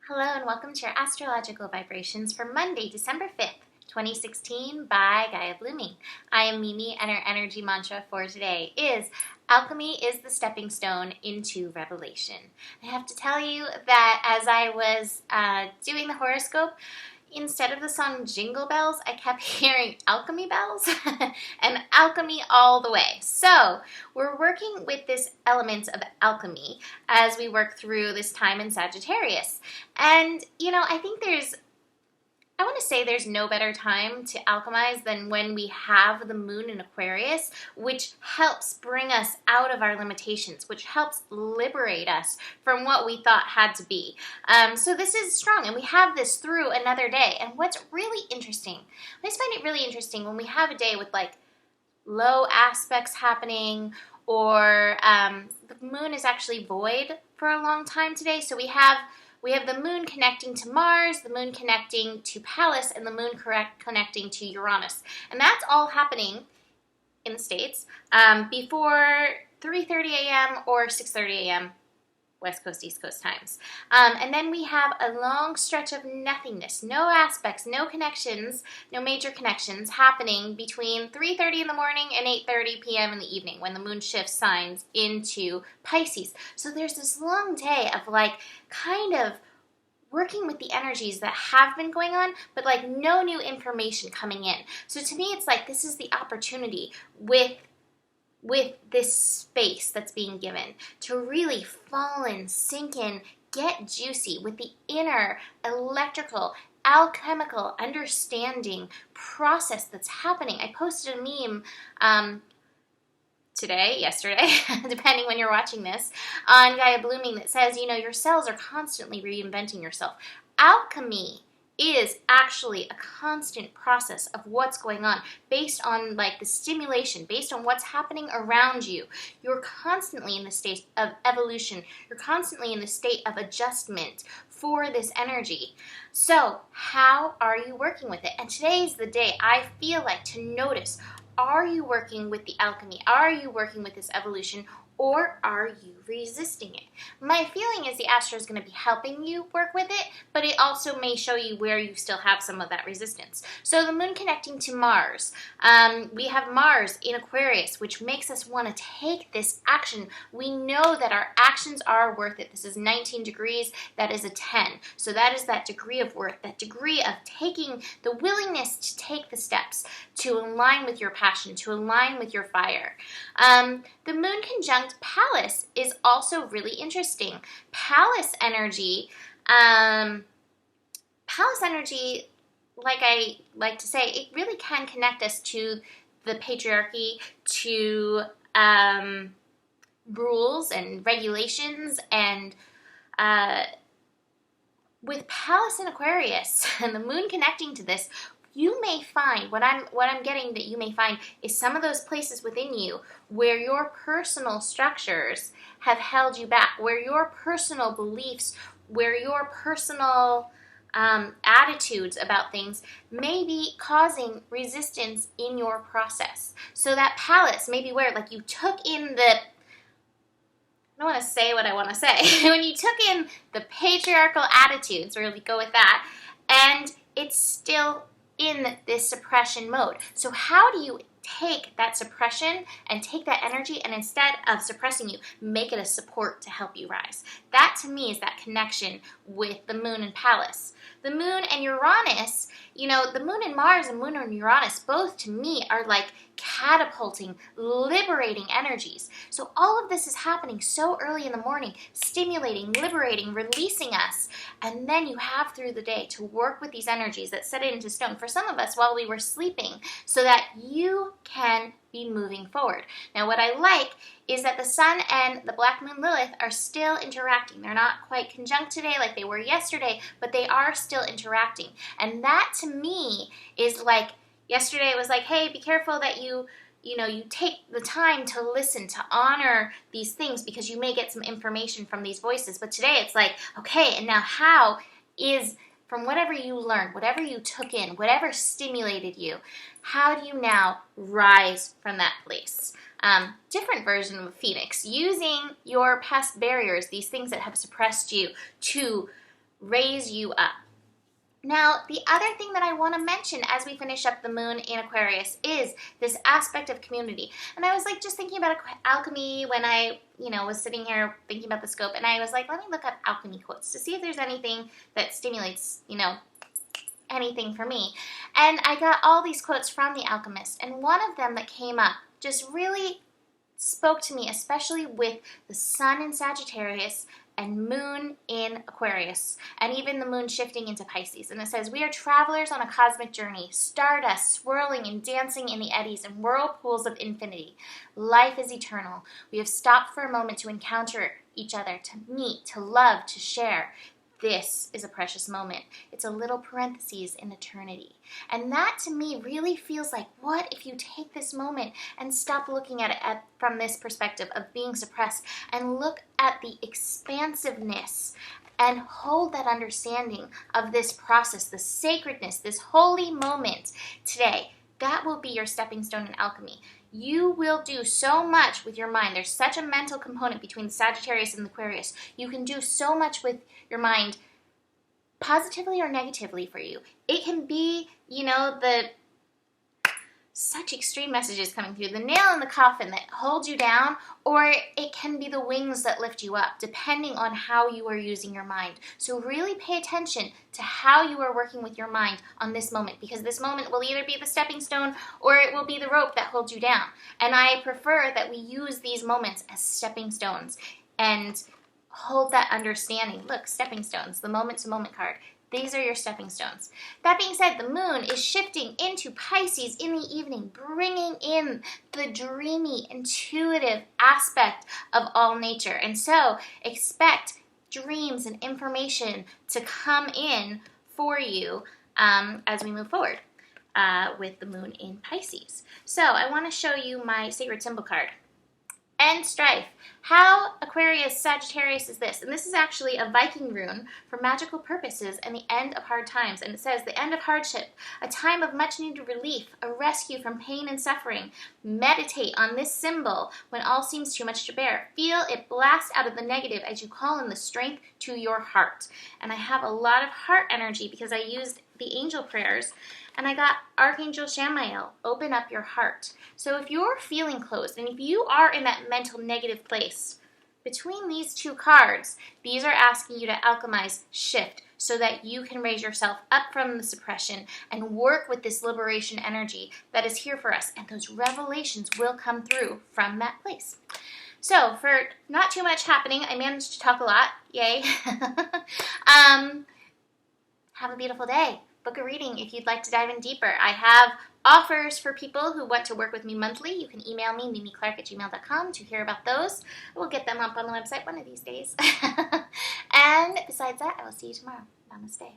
Hello and welcome to your astrological vibrations for Monday, December 5th, 2016 by Gaia Blooming. I am Mimi and our energy mantra for today is alchemy is the stepping stone into revelation. I have to tell you that as I was doing the horoscope, instead of the song Jingle Bells, I kept hearing alchemy bells and alchemy all the way. So we're working with this element of alchemy as we work through this time in Sagittarius. And, I think I want to say there's no better time to alchemize than when we have the moon in Aquarius, which helps bring us out of our limitations, which helps liberate us from what we thought had to be. So this is strong, and we have this through another day. And what's really interesting, I just find it really interesting when we have a day with like low aspects happening, or the moon is actually void for a long time today. So we have the moon connecting to Mars, the moon connecting to Pallas, and the moon connecting to Uranus. And that's all happening in the States before 3:30 a.m. or 6:30 a.m. West Coast, East Coast times. And then we have a long stretch of nothingness, no aspects, no connections, no major connections happening between 3:30 in the morning and 8:30 p.m. in the evening when the moon shifts signs into Pisces. So there's this long day of kind of working with the energies that have been going on, but no new information coming in. So to me, it's this is the opportunity with this space that's being given to really fall in, sink in, get juicy with the inner electrical, alchemical understanding process that's happening. I posted a meme yesterday, depending when you're watching this, on Gaia Blooming that says, your cells are constantly reinventing yourself. Alchemy is actually a constant process of what's going on based on the stimulation, based on what's happening around you. You're constantly in the state of evolution. You're constantly in the state of adjustment for this energy. So how are you working with it? And today's the day I feel to notice, are you working with the alchemy? Are you working with this evolution? Or are you resisting it? My feeling is the Astro is going to be helping you work with it, but it also may show you where you still have some of that resistance. So the moon connecting to Mars. We have Mars in Aquarius, which makes us want to take this action. We know that our actions are worth it. This is 19 degrees. That is a 10. So that is that degree of worth, that degree of taking the willingness to take the steps to align with your passion, to align with your fire. The moon conjunct Pallas is also really interesting. Pallas energy, like I like to say, it really can connect us to the patriarchy, to rules and regulations, and with Pallas in Aquarius and the moon connecting to this, you may find, what I'm getting that you may find is some of those places within you where your personal structures have held you back, where your personal beliefs, where your personal attitudes about things may be causing resistance in your process. So that Pallas may be where you took in I don't want to say what I want to say. When you took in the patriarchal attitudes, really go with that, and it's still in this suppression mode. So how do you take that suppression and take that energy, and instead of suppressing you, make it a support to help you rise? That to me is that connection with the moon and Pallas. The moon and Uranus, the moon and Mars and moon and Uranus, both to me are catapulting, liberating energies. So all of this is happening so early in the morning, stimulating, liberating, releasing us. And then you have through the day to work with these energies that set it into stone for some of us while we were sleeping, so that you can be moving forward. Now what I like is that the sun and the black moon Lilith are still interacting. They're not quite conjunct today like they were yesterday, but they are still interacting. And that to me is yesterday it was hey, be careful that you take the time to listen, to honor these things, because you may get some information from these voices. But today it's okay, and now how is, from whatever you learned, whatever you took in, whatever stimulated you, how do you now rise from that place? Different version of a phoenix, using your past barriers, these things that have suppressed you, to raise you up. Now, the other thing that I want to mention as we finish up the moon in Aquarius is this aspect of community. And I was like just thinking about alchemy when I, was sitting here thinking about the scope, and I was like, let me look up alchemy quotes to see if there's anything that stimulates, anything for me. And I got all these quotes from The Alchemist, and one of them that came up just really spoke to me, especially with the sun in Sagittarius and moon in Aquarius, and even the moon shifting into Pisces. And it says, we are travelers on a cosmic journey, stardust swirling and dancing in the eddies and whirlpools of infinity. Life is eternal. We have stopped for a moment to encounter each other, to meet, to love, to share. This is a precious moment. It's a little parentheses in eternity. And that to me really feels like, what if you take this moment and stop looking at it from this perspective of being suppressed and look at the expansiveness and hold that understanding of this process, the sacredness, this holy moment today. That will be your stepping stone in alchemy. You will do so much with your mind. There's such a mental component between Sagittarius and Aquarius. You can do so much with your mind, positively or negatively for you. It can be, such extreme messages coming through, the nail in the coffin that holds you down, or it can be the wings that lift you up, depending on how you are using your mind. So really pay attention to how you are working with your mind on this moment, because this moment will either be the stepping stone or it will be the rope that holds you down. And I prefer that we use these moments as stepping stones and hold that understanding. Look, stepping stones, the moment-to-moment card. These are your stepping stones. That being said, the moon is shifting into Pisces in the evening, bringing in the dreamy, intuitive aspect of all nature. And so expect dreams and information to come in for you as we move forward with the moon in Pisces. So I want to show you my sacred symbol card. End strife. How Aquarius Sagittarius is this? And this is actually a Viking rune for magical purposes and the end of hard times. And it says, the end of hardship, a time of much needed relief, a rescue from pain and suffering. Meditate on this symbol when all seems too much to bear. Feel it blast out of the negative as you call in the strength to your heart. And I have a lot of heart energy because I used the angel prayers. And I got Archangel Shamael, open up your heart. So if you're feeling closed, and if you are in that mental negative place, between these two cards, these are asking you to alchemize, shift, so that you can raise yourself up from the suppression and work with this liberation energy that is here for us. And those revelations will come through from that place. So for not too much happening, I managed to talk a lot. Yay. Have a beautiful day. Book a reading if you'd like to dive in deeper. I have offers for people who want to work with me monthly. You can email me, mimiclark@gmail.com, to hear about those. We'll get them up on the website one of these days. And besides that, I will see you tomorrow. Namaste.